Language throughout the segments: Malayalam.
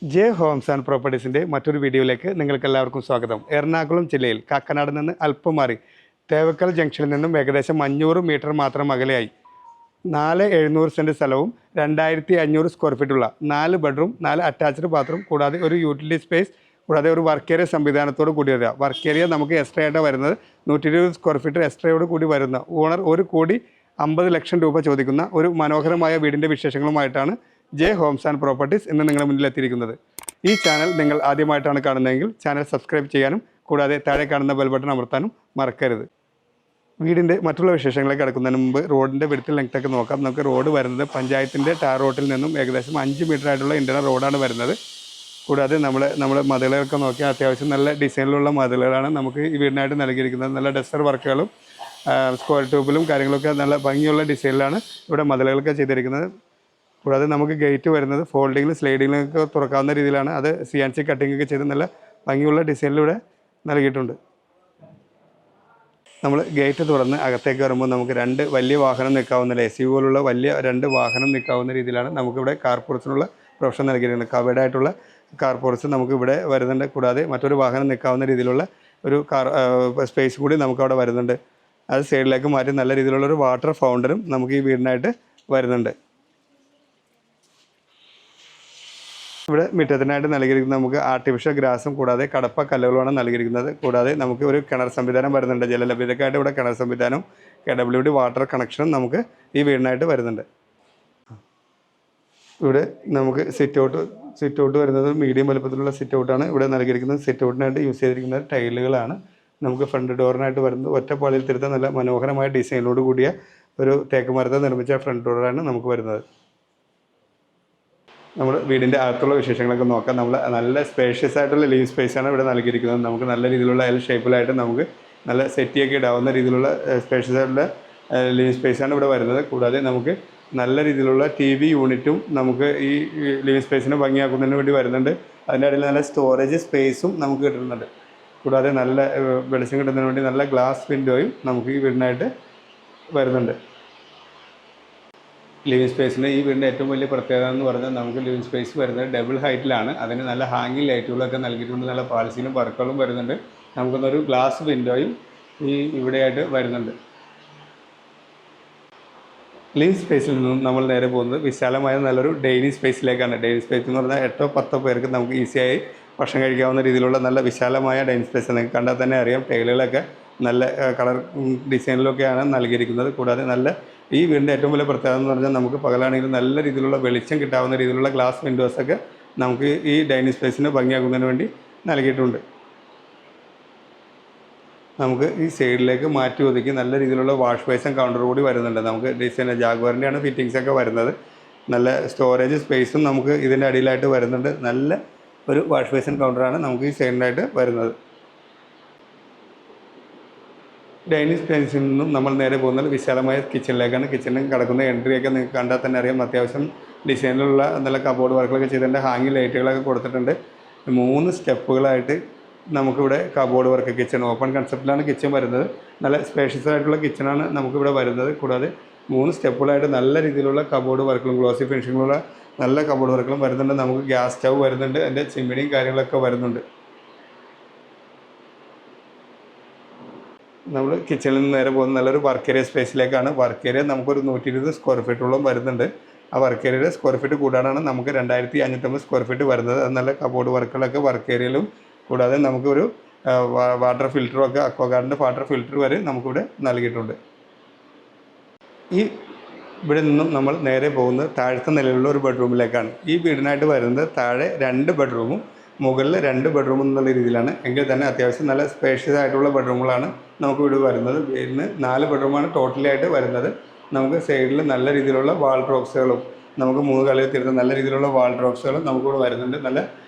ജെ ഹോംസ് ആൻഡ് പ്രോപ്പർട്ടീസിൻ്റെ മറ്റൊരു വീഡിയോയിലേക്ക് നിങ്ങൾക്കെല്ലാവർക്കും സ്വാഗതം. എറണാകുളം ജില്ലയിൽ കാക്കനാട് നിന്ന് അല്പം മാറി തേവക്കൽ ജംഗ്ഷനിൽ നിന്നും ഏകദേശം 500 മീറ്റർ മാത്രം അകലെയായി 4,700 സെൻറ്റ് സ്ഥലവും 2,500 സ്ക്വയർ ഫീറ്റുള്ള 4 ബെഡ്റൂം 4 അറ്റാച്ച്ഡ് ബാത്റൂം കൂടാതെ ഒരു യൂട്ടിലിറ്റി സ്പേസ് കൂടാതെ ഒരു വർക്ക് ഏരിയ സംവിധാനത്തോട് കൂടി വരിക. വർക്ക് ഏരിയ നമുക്ക് എക്സ്ട്രാ ആയിട്ട് വരുന്നത് 120 സ്ക്വയർ ഫീറ്റ് എക്സ്ട്രയോട് കൂടി വരുന്ന ഓണർ 1,50,00,000 രൂപ ചോദിക്കുന്ന ഒരു മനോഹരമായ വീടിൻ്റെ വിശേഷങ്ങളുമായിട്ടാണ് ജെ ഹോംസ് ആൻഡ് പ്രോപ്പർട്ടീസ് ഇന്ന് നിങ്ങളുടെ മുന്നിൽ എത്തിയിരിക്കുന്നത്. ഈ ചാനൽ നിങ്ങൾ ആദ്യമായിട്ടാണ് കാണുന്നതെങ്കിൽ ചാനൽ സബ്സ്ക്രൈബ് ചെയ്യാനും കൂടാതെ താഴെ കാണുന്ന ബെൽ ബട്ടൺ അമർത്താനും മറക്കരുത്. വീടിൻ്റെ മറ്റുള്ള വിശേഷങ്ങളിലേക്ക് കിടക്കുന്നതിന് മുമ്പ് റോഡിൻ്റെ വിടുത്തിൽ ലെങ്ത്തൊക്കെ നോക്കാം. നമുക്ക് റോഡ് വരുന്നത് പഞ്ചായത്തിൻ്റെ ടാർ റോട്ടിൽ നിന്നും ഏകദേശം 5 മീറ്റർ ആയിട്ടുള്ള ഇൻ്റർണൽ റോഡാണ് വരുന്നത്. കൂടാതെ നമ്മുടെ മതിലുകളൊക്കെ നോക്കിയാൽ അത്യാവശ്യം നല്ല ഡിസൈനിലുള്ള മതിലുകളാണ് നമുക്ക് ഈ വീടിനായിട്ട് നൽകിയിരിക്കുന്നത്. നല്ല ഡസ്റ്റർ വർക്കുകളും സ്ക്വയർ ട്യൂബിലും കാര്യങ്ങളൊക്കെ നല്ല ഭംഗിയുള്ള ഡിസൈനിലാണ് ഇവിടെ മതിലുകളൊക്കെ ചെയ്തിരിക്കുന്നത്. കൂടാതെ നമുക്ക് ഗേറ്റ് വരുന്നത് ഫോൾഡിങ്ങിലും സ്ലൈഡിങ്ങിലൊക്കെ തുറക്കാവുന്ന രീതിയിലാണ്. അത് CNC കട്ടിങ്ങൊക്കെ ചെയ്ത് നല്ല ഭംഗിയുള്ള ഡിസൈനിലൂടെ നൽകിയിട്ടുണ്ട്. നമ്മൾ ഗേറ്റ് തുറന്ന് അകത്തേക്ക് വരുമ്പോൾ നമുക്ക് 2 വലിയ വാഹനം നിൽക്കാവുന്ന SUV പോലുള്ള വലിയ 2 വാഹനം നിൽക്കാവുന്ന രീതിയിലാണ് നമുക്കിവിടെ കാർപോർട്സിനുള്ള പ്രൊവിഷൻ നൽകിയിരിക്കുന്നത്. കവേഡായിട്ടുള്ള കാർപോർട്സ് നമുക്കിവിടെ വരുന്നുണ്ട്. കൂടാതെ മറ്റൊരു വാഹനം നിൽക്കാവുന്ന രീതിയിലുള്ള ഒരു സ്പേസ് കൂടി നമുക്കവിടെ വരുന്നുണ്ട്. അത് സൈഡിലേക്ക് മാറ്റി നല്ല രീതിയിലുള്ള ഒരു വാട്ടർ ഫൗണ്ടനും നമുക്ക് ഈ വീടിനായിട്ട് വരുന്നുണ്ട്. ഇവിടെ മുറ്റത്തിനായിട്ട് നൽകിയിരിക്കുന്നത് നമുക്ക് ആർട്ടിഫിഷ്യൽ ഗ്രാസും കൂടാതെ കടപ്പ കല്ലുകളുമാണ് നൽകിയിരിക്കുന്നത്. കൂടാതെ നമുക്ക് ഒരു കിണർ സംവിധാനം വരുന്നുണ്ട്. ജലലഭ്യതയ്ക്കായിട്ട് ഇവിടെ കിണർ സംവിധാനം KWD വാട്ടർ കണക്ഷനും നമുക്ക് ഈ വീടിനായിട്ട് വരുന്നുണ്ട്. ഇവിടെ നമുക്ക് സിറ്റ് ഔട്ട് വരുന്നത് മീഡിയം വലുപ്പത്തിലുള്ള സിറ്റ് ഔട്ടാണ് ഇവിടെ നൽകിയിരിക്കുന്നത്. സിറ്റ് ഔട്ടിനായിട്ട് യൂസ് ചെയ്തിരിക്കുന്നത് ടൈലുകളാണ്. നമുക്ക് ഫ്രണ്ട് ഡോറിനായിട്ട് വരുന്നത് ഒറ്റപ്പാളിയിൽ തിരുത്ത നല്ല മനോഹരമായ ഡിസൈനോട് കൂടിയ ഒരു തേക്ക് മരത്തെ നിർമ്മിച്ച ഫ്രണ്ട് ഡോറാണ് നമുക്ക് വരുന്നത്. നമ്മൾ വീടിൻ്റെ അകത്തുള്ള വിശേഷങ്ങളൊക്കെ നോക്കാം. നമ്മൾ നല്ല സ്പേഷ്യസ് ആയിട്ടുള്ള ലിവിങ് സ്പേസാണ് ഇവിടെ നൽകിയിരിക്കുന്നത്. നമുക്ക് നല്ല രീതിയിലുള്ള ഷേപ്പിലായിട്ട് നമുക്ക് നല്ല സെറ്റിയൊക്കെ ഇടാവുന്ന രീതിയിലുള്ള സ്പേഷ്യസ് ആയിട്ടുള്ള ലിവിങ് സ്പേസാണ് ഇവിടെ വരുന്നത്. കൂടാതെ നമുക്ക് നല്ല രീതിയിലുള്ള TV യൂണിറ്റും നമുക്ക് ഈ ലിവിങ് സ്പേസിനെ ഭംഗിയാക്കുന്നതിന് വേണ്ടി വരുന്നുണ്ട്. അതിൻ്റെ ഇടയിൽ നല്ല സ്റ്റോറേജ് സ്പേസും നമുക്ക് കിട്ടുന്നുണ്ട്. കൂടാതെ നല്ല വെളിച്ചം കിട്ടുന്നതിന് വേണ്ടി നല്ല ഗ്ലാസ് വിൻഡോയും നമുക്ക് ഈ വീടിനായിട്ട് വരുന്നുണ്ട്. ലിവിങ് സ്പേസിൻ്റെ ഈ വീടിൻ്റെ ഏറ്റവും വലിയ പ്രത്യേകത എന്ന് പറഞ്ഞാൽ നമുക്ക് ലിവിങ് സ്പേസ് വരുന്നത് ഡബിൾ ഹൈറ്റിലാണ്. അതിന് നല്ല ഹാങ്ങിങ് ലൈറ്റുകളൊക്കെ നൽകിയിട്ടുണ്ട്. നല്ല പാളിസിലും വർക്കുകളും വരുന്നുണ്ട്. നമുക്കൊന്നൊരു ഗ്ലാസ് വിൻഡോയും ഇവിടെയായിട്ട് വരുന്നുണ്ട്. ലിവിങ് സ്പേസിൽ നിന്നും നമ്മൾ നേരെ പോകുന്നത് വിശാലമായ നല്ലൊരു ഡൈനിങ് സ്പേസിലേക്കാണ്. ഡൈനിങ് സ്പേസ് എന്ന് പറഞ്ഞാൽ 8-10 പേർക്ക് നമുക്ക് ഈസിയായി ഭക്ഷണം കഴിക്കാവുന്ന രീതിയിലുള്ള നല്ല വിശാലമായ ഡൈനിങ് സ്പേസ്. നിങ്ങൾക്ക് കണ്ടാൽ തന്നെ അറിയാം, ടൈലുകളൊക്കെ നല്ല കളർ ഡിസൈനിലൊക്കെയാണ് നൽകിയിരിക്കുന്നത്. കൂടാതെ നല്ല ഈ വീടിൻ്റെ ഏറ്റവും വലിയ പ്രത്യേകത എന്ന് പറഞ്ഞാൽ നമുക്ക് പകലാണെങ്കിലും നല്ല രീതിയിലുള്ള വെളിച്ചം കിട്ടാവുന്ന രീതിയിലുള്ള ഗ്ലാസ് വിൻഡോസൊക്കെ നമുക്ക് ഈ ഡൈനിങ് സ്പേസിന് ഭംഗിയാക്കുന്നതിന് വേണ്ടി നൽകിയിട്ടുണ്ട്. നമുക്ക് ഈ സൈഡിലേക്ക് മാറ്റി ഒതുക്കി നല്ല രീതിയിലുള്ള വാഷ് ബേസും കൗണ്ടർ കൂടി വരുന്നുണ്ട്. നമുക്ക് ഡിസൈൻ ജാഗ്വാറിൻ്റെയാണ് ഫിറ്റിങ്സൊക്കെ വരുന്നത്. നല്ല സ്റ്റോറേജ് സ്പേസും നമുക്ക് ഇതിൻ്റെ അടിയിലായിട്ട് വരുന്നുണ്ട്. നല്ല ഒരു വാഷ് ബേസിൻ കൗണ്ടറാണ് നമുക്ക് ഈ സൈഡിലായിട്ട് വരുന്നത്. ഡൈനിങ് സ്പേസിൽ നിന്നും നമ്മൾ നേരെ പോകുന്നത് വിശാലമായ കിച്ചണിലേക്കാണ്. കിച്ചണിൽ കിടക്കുന്ന എൻട്രിയൊക്കെ നിങ്ങൾക്ക് കണ്ടാൽ തന്നെ അറിയാം. അത്യാവശ്യം ഡിസൈനിലുള്ള നല്ല കബോർഡ് വർക്കുകളൊക്കെ ചെയ്തിട്ടുണ്ട്. ഹാങ്ങിങ് ലൈറ്റുകളൊക്കെ കൊടുത്തിട്ടുണ്ട്. 3 സ്റ്റെപ്പുകളായിട്ട് നമുക്കിവിടെ കബോർഡ് വർക്ക് കിച്ചൺ ഓപ്പൺ കൺസെപ്റ്റിലാണ് കിച്ചൺ വരുന്നത്. നല്ല സ്പേഷ്യസ് ആയിട്ടുള്ള കിച്ചണാണ് നമുക്കിവിടെ വരുന്നത്. കൂടാതെ 3 സ്റ്റെപ്പുകളായിട്ട് നല്ല രീതിയിലുള്ള കബോർഡ് വർക്കുകളും ഗ്ലോസി ഫിനിഷിങ്ങുള്ള നല്ല കബോർഡ് വർക്കുകളും വരുന്നുണ്ട്. നമുക്ക് ഗ്യാസ് സ്റ്റൗ വരുന്നുണ്ട്. അതിൻ്റെ ചിമ്മിനിയും കാര്യങ്ങളൊക്കെ വരുന്നുണ്ട്. നമ്മൾ കിച്ചണിൽ നിന്ന് നേരെ പോകുന്ന നല്ലൊരു വർക്ക് ഏരിയ സ്പേസിലേക്കാണ്. വർക്ക് ഏരിയ നമുക്കൊരു 120 സ്ക്വയർ ഫീറ്റോളം വരുന്നുണ്ട്. ആ വർക്ക് ഏരിയയുടെ സ്ക്വയർ ഫീറ്റ് കൂടാനാണ് നമുക്ക് 2,550 സ്ക്വയർ ഫീറ്റ് വരുന്നത്. അത് നല്ല കബോർഡ് വർക്കുകളൊക്കെ വർക്ക് ഏരിയയിലും കൂടാതെ നമുക്കൊരു വാട്ടർ ഫിൽറ്ററൊക്കെ അക്വാഗാർഡിൻ്റെ വാട്ടർ ഫിൽറ്റർ വരെ നമുക്കിവിടെ നൽകിയിട്ടുണ്ട്. ഇവിടെ നിന്നും നമ്മൾ നേരെ പോകുന്നത് താഴത്തെ നിലയിലുള്ള ഒരു ബെഡ്റൂമിലേക്കാണ്. ഈ വീടിനായിട്ട് വരുന്നത് താഴെ 2 ബെഡ്റൂമും മുകളിൽ 2 ബെഡ്റൂം എന്നുള്ള രീതിയിലാണ്. എങ്കിൽ തന്നെ അത്യാവശ്യം നല്ല സ്പേഷ്യസ് ആയിട്ടുള്ള ബെഡ്റൂമുകളാണ് നമുക്ക് ഇവിടെ വരുന്നത്. വീടിന് 4 ബെഡ്റൂമാണ് ടോട്ടലായിട്ട് വരുന്നത്. നമുക്ക് സൈഡിൽ നല്ല രീതിയിലുള്ള വാൾ ഡ്രോപ്സുകളും നമുക്ക് 3 കളിയിൽ തിരുന്ന നല്ല രീതിയിലുള്ള വാൾ ഡ്രോപ്സുകളും നമുക്കിവിടെ വരുന്നുണ്ട്. നല്ല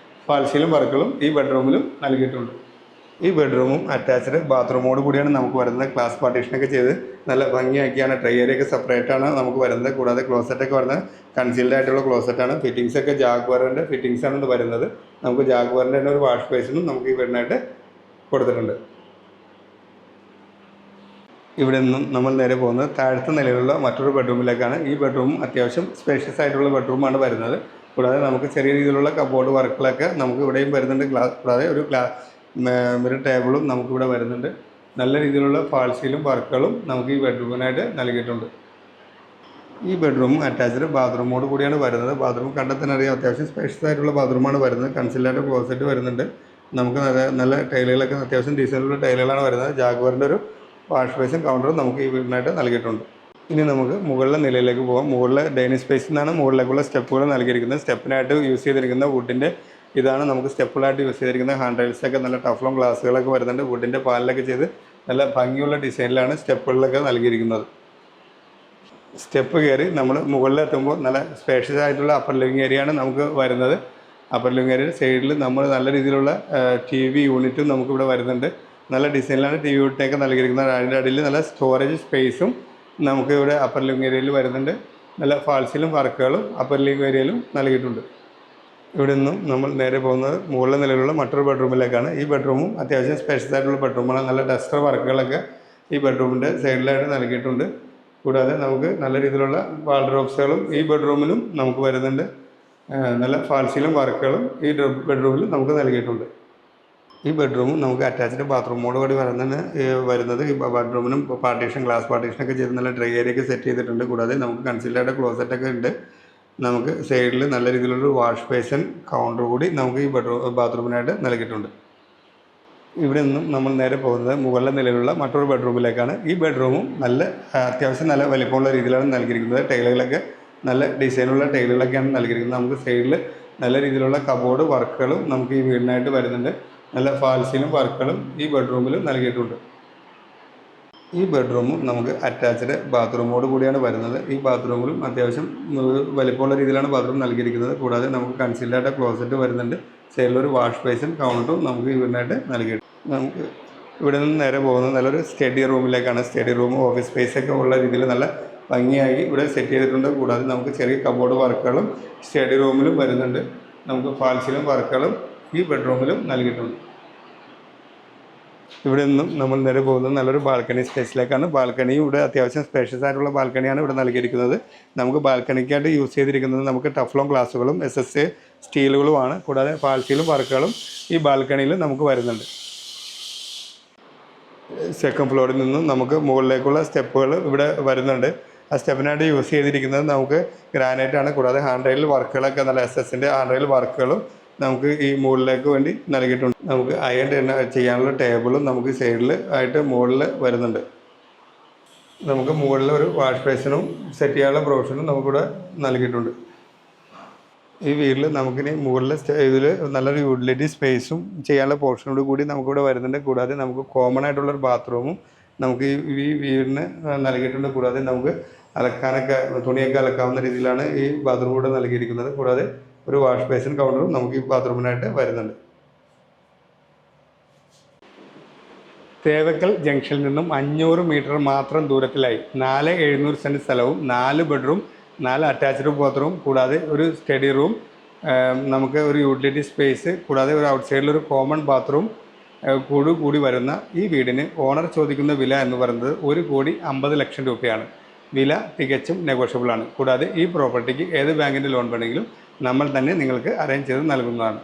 ഫാൽസീലും വർക്കുകളും ഈ ബെഡ്റൂമിലും നൽകിയിട്ടുണ്ട്. ഈ ബെഡ്റൂമും അറ്റാച്ച്ഡ് ബാത്റൂമോട് കൂടിയാണ് നമുക്ക് വരുന്നത്. ഗ്ലാസ് പാർട്ടീഷനൊക്കെ ചെയ്ത് നല്ല ഭംഗിയാക്കിയാണ്. ട്രൈ ഏരിയൊക്കെ സെപ്പറേറ്റാണ് നമുക്ക് വരുന്നത്. കൂടാതെ ക്ലോസറ്റൊക്കെ വരുന്നത് കൺസീൽഡ് ആയിട്ടുള്ള ക്ലോസറ്റാണ്. ഫിറ്റിങ്സൊക്കെ ജാഗ്വാറിൻ്റെ ഫിറ്റിങ്സാണ് ഇത് വരുന്നത്. നമുക്ക് ജാഗ്വാറിൻ്റെ തന്നെ ഒരു വാഷ് ബേസിനും നമുക്ക് ഈ വീടിനായിട്ട് കൊടുത്തിട്ടുണ്ട്. ഇവിടെ നിന്നും നമ്മൾ നേരെ പോകുന്നത് താഴത്തെ നിലയിലുള്ള മറ്റൊരു ബെഡ്റൂമിലേക്കാണ്. ഈ ബെഡ്റൂം അത്യാവശ്യം സ്പേഷ്യസ് ആയിട്ടുള്ള ബെഡ്റൂമാണ് വരുന്നത്. കൂടാതെ നമുക്ക് ചെറിയ രീതിയിലുള്ള കബോർഡ് വർക്കുകളൊക്കെ നമുക്ക് ഇവിടെയും വരുന്നുണ്ട്. കൂടാതെ ഒരു ടേബിളും നമുക്കിവിടെ വരുന്നുണ്ട്. നല്ല രീതിയിലുള്ള ഫാൾസീലും വർക്കുകളും നമുക്ക് ഈ ബെഡ്റൂമിനായിട്ട് നൽകിയിട്ടുണ്ട്. ഈ ബെഡ്റൂം അറ്റാച്ച്ഡ് ബാത്റൂമോട് കൂടിയാണ് വരുന്നത്. ബാത്റൂം കണ്ടാൽ തന്നെ അറിയാം, അത്യാവശ്യം സ്പേഷ്യസ് ആയിട്ടുള്ള ബാത്റൂമാണ് വരുന്നത്. കൺസിലായിട്ട് ക്ലോസറ്റ് വരുന്നുണ്ട്. നമുക്ക് നല്ല ടൈലുകളൊക്കെ അത്യാവശ്യം ഡീസൻ്റുള്ള ടൈലുകളാണ് വരുന്നത്. ജാഗ്വാറിൻ്റെ ഒരു വാഷ് ബേസിൻ കൗണ്ടറും നമുക്ക് ഈ വീടിനായിട്ട് നൽകിയിട്ടുണ്ട്. ഇനി നമുക്ക് മുകളിലെ നിലയിലേക്ക് പോകാം. മുകളിലെ ഡൈനിങ് സ്പേസിൽ നിന്നാണ് മുകളിലേക്കുള്ള സ്റ്റെപ്പുകൾ നൽകിയിരിക്കുന്നത്. സ്റ്റെപ്പിനായിട്ട് യൂസ് ചെയ്തിരിക്കുന്ന വുഡിൻ്റെ ഇതാണ് നമുക്ക് സ്റ്റെപ്പുകളായിട്ട് യൂസ് ചെയ്തിരിക്കുന്നത്. ഹാൻഡ് റെയിൽസൊക്കെ നല്ല ടഫ്ലോൺ ഗ്ലാസുകളൊക്കെ വരുന്നുണ്ട്. വുഡിൻ്റെ പാനലൊക്കെ ചെയ്ത് നല്ല ഭംഗിയുള്ള ഡിസൈനിലാണ് സ്റ്റെപ്പുകളിലൊക്കെ നൽകിയിരിക്കുന്നത്. സ്റ്റെപ്പ് കയറി നമ്മൾ മുകളിലെത്തുമ്പോൾ നല്ല സ്പേഷ്യസ് ആയിട്ടുള്ള അപ്പർ ലിവിങ് ഏരിയയാണ് നമുക്ക് വരുന്നത്. അപ്പർ ലിവിങ് ഏരിയയുടെ സൈഡിൽ നമ്മൾ നല്ല രീതിയിലുള്ള TV യൂണിറ്റും നമുക്കിവിടെ വരുന്നുണ്ട്. നല്ല ഡിസൈനിലാണ് TV യൂണിറ്റൊക്കെ നൽകിയിരിക്കുന്നത്. അതിൻ്റെ അടിയിൽ നല്ല സ്റ്റോറേജ് സ്പേസും നമുക്ക് ഇവിടെ അപ്പർ ലിവിങ് ഏരിയയിൽ വരുന്നുണ്ട്. നല്ല ഫാൾസിലും വർക്കുകളും അപ്പർ ലിവിങ് ഏരിയയിലും നൽകിയിട്ടുണ്ട്. ഇവിടെ നിന്നും നമ്മൾ നേരെ പോകുന്നത് മുകളിലെ നിലയിലുള്ള മറ്റൊരു ബെഡ്റൂമിലേക്കാണ്. ഈ ബെഡ്റൂമും അത്യാവശ്യം സ്പേഷ്യസ് ആയിട്ടുള്ള ബെഡ്റൂമാണ്. നല്ല ഡസ്റ്റർ വർക്കുകളൊക്കെ ഈ ബെഡ്റൂമിൻ്റെ സൈഡിലായിട്ട് നൽകിയിട്ടുണ്ട്. കൂടാതെ നമുക്ക് നല്ല രീതിയിലുള്ള വാൾഡ്രോബ്സുകളും ഈ ബെഡ്റൂമിലും നമുക്ക് വരുന്നുണ്ട്. നല്ല ഫാൾസിലും വർക്കുകളും ഈ ബെഡ്റൂമിൽ നമുക്ക് നൽകിയിട്ടുണ്ട്. ഈ ബെഡ്റൂമും നമുക്ക് അറ്റാച്ച്ഡ് ബാത്റൂമോട് കൂടി വരുന്നത് ഈ ബെഡ്റൂമിനും ഗ്ലാസ് പാർട്ടീഷനൊക്കെ ചെയ്ത് നല്ല ഡ്രൈ ഏരിയയൊക്കെ സെറ്റ് ചെയ്തിട്ടുണ്ട്. കൂടാതെ നമുക്ക് കൺസീൽഡ് ക്ലോസറ്റൊക്കെ ഉണ്ട്. നമുക്ക് സൈഡിൽ നല്ല രീതിയിലുള്ള വാഷ് ബേസിൻ കൗണ്ടർ കൂടി നമുക്ക് ഈ ബാത്റൂമിനായിട്ട് നൽകിയിട്ടുണ്ട്. ഇവിടെ നിന്നും നമ്മൾ നേരെ പോകുന്നത് മുകളിലെ നിലയിലുള്ള മറ്റൊരു ബെഡ്റൂമിലേക്കാണ്. ഈ ബെഡ്റൂമും അത്യാവശ്യം നല്ല വലിപ്പമുള്ള രീതിയിലാണ് നൽകിയിരിക്കുന്നത്. ടൈലുകളൊക്കെ നല്ല ഡിസൈനുള്ള ടൈലുകളൊക്കെയാണ് നൽകിയിരിക്കുന്നത്. നമുക്ക് സൈഡിൽ നല്ല രീതിയിലുള്ള കബോർഡ് വർക്കുകളും നമുക്ക് ഈ വീടിനായിട്ട് വരുന്നുണ്ട്. നല്ല ഫാൾസിലും വർക്കുകളും ഈ ബെഡ്റൂമിലും നൽകിയിട്ടുണ്ട്. ഈ ബെഡ്റൂമും നമുക്ക് അറ്റാച്ച്ഡ് ബാത്റൂമോട് കൂടിയാണ് വരുന്നത്. ഈ ബാത്റൂമിലും അത്യാവശ്യം വലിപ്പമുള്ള രീതിയിലാണ് ബാത്റൂം നൽകിയിരിക്കുന്നത്. കൂടാതെ നമുക്ക് കൺസീൽഡ് ക്ലോസറ്റ് വരുന്നുണ്ട്. സൈഡിലൊരു വാഷ് ബേസിൻ കൗണ്ടറും നമുക്ക് ഈ വീടിനായിട്ട് നൽകിയിട്ടുണ്ട്. നമുക്ക് ഇവിടെ നിന്ന് നേരെ പോകുന്നത് നല്ലൊരു സ്റ്റഡി റൂമിലേക്കാണ്. സ്റ്റഡി റൂം ഓഫീസ് സ്പേസൊക്കെ ഉള്ള രീതിയിൽ നല്ല ഭംഗിയായി ഇവിടെ സെറ്റ് ചെയ്തിട്ടുണ്ട്. കൂടാതെ നമുക്ക് ചെറിയ കബോർഡ് വർക്കുകളും സ്റ്റഡി റൂമിലും വരുന്നുണ്ട്. നമുക്ക് ഫാൾസിലും വർക്കുകളും ഈ ബെഡ്റൂമിലും നൽകിയിട്ടുണ്ട്. ഇവിടെ നിന്നും നമ്മൾ നേരെ പോകുന്നത് നല്ലൊരു ബാൽക്കണി സ്പേസിലേക്കാണ്. ബാൽക്കണിയും ഇവിടെ അത്യാവശ്യം സ്പേഷ്യസ് ആയിട്ടുള്ള ബാൽക്കണിയാണ് ഇവിടെ നൽകിയിരിക്കുന്നത്. നമുക്ക് ബാൽക്കണിക്കായിട്ട് യൂസ് ചെയ്തിരിക്കുന്നത് നമുക്ക് ടഫ്ലോൺ ഗ്ലാസുകളും SSA സ്റ്റീലുകളുമാണ്. കൂടാതെ ഫാൾസിലും വർക്കുകളും ഈ ബാൽക്കണിയിൽ നമുക്ക് വരുന്നുണ്ട്. സെക്കൻഡ് ഫ്ലോറിൽ നിന്നും നമുക്ക് മുകളിലേക്കുള്ള സ്റ്റെപ്പുകൾ ഇവിടെ വരുന്നുണ്ട്. ആ സ്റ്റെപ്പിനായിട്ട് യൂസ് ചെയ്തിരിക്കുന്നത് നമുക്ക് ഗ്രാനൈറ്റാണ്. കൂടാതെ ഹാൻഡ് റെയിൽ വർക്കുകളൊക്കെ നല്ല SS-ൻ്റെ ഹാൻഡ് റെയിൽ വർക്കുകളും നമുക്ക് ഈ മുകളിലേക്ക് വേണ്ടി നൽകിയിട്ടുണ്ട്. നമുക്ക് അയൺ ചെയ്യാനുള്ള ടേബിളും നമുക്ക് സൈഡിൽ ആയിട്ട് മുകളിൽ വരുന്നുണ്ട്. നമുക്ക് മുകളിൽ ഒരു വാഷ് ബേസിനും സെറ്റ് ചെയ്യാനുള്ള പ്രൊവിഷനും നമുക്കിവിടെ നൽകിയിട്ടുണ്ട്. ഈ വീട്ടിൽ നമുക്കിനി മുകളിൽ ഇതിൽ നല്ലൊരു യൂട്ടിലിറ്റി സ്പേസും ചെയ്യാനുള്ള പോർഷനോട് കൂടി നമുക്കിവിടെ വരുന്നുണ്ട്. കൂടാതെ നമുക്ക് കോമൺ ആയിട്ടുള്ളൊരു ബാത്റൂമും നമുക്ക് ഈ വീടിന് നൽകിയിട്ടുണ്ട്. കൂടാതെ നമുക്ക് തുണിയൊക്കെ അലക്കാവുന്ന രീതിയിലാണ് ഈ ബാത്റൂം കൂടെ നൽകിയിരിക്കുന്നത്. കൂടാതെ ഒരു വാഷ് ബേസിൻ കൗണ്ടറും നമുക്ക് ഈ ബാത്റൂമിനായിട്ട് വരുന്നുണ്ട്. തേവക്കൽ ജംഗ്ഷനിൽ നിന്നും 500 മീറ്റർ മാത്രം ദൂരത്തിലായി 4,700 സെൻറ്റ് സ്ഥലവും 4 ബെഡ്റൂം 4 അറ്റാച്ച്ഡ് ബാത്റൂം കൂടാതെ ഒരു സ്റ്റഡി റൂം, നമുക്ക് ഒരു യൂട്ടിലിറ്റി സ്പേസ്, കൂടാതെ ഒരു ഔട്ട്സൈഡിലൊരു കോമൺ ബാത്റൂം കൂടി വരുന്ന ഈ വീടിന് ഓണർ ചോദിക്കുന്ന വില എന്ന് പറയുന്നത് 1,50,00,000 രൂപയാണ്. വില തികച്ചും നെഗോഷ്യബിളാണ്. കൂടാതെ ഈ പ്രോപ്പർട്ടിക്ക് ഏത് ബാങ്കിൻ്റെ ലോൺ വേണമെങ്കിലും നമ്മൾ തന്നെ നിങ്ങൾക്ക് അറേഞ്ച് ചെയ്ത് നൽകുന്നതാണ്.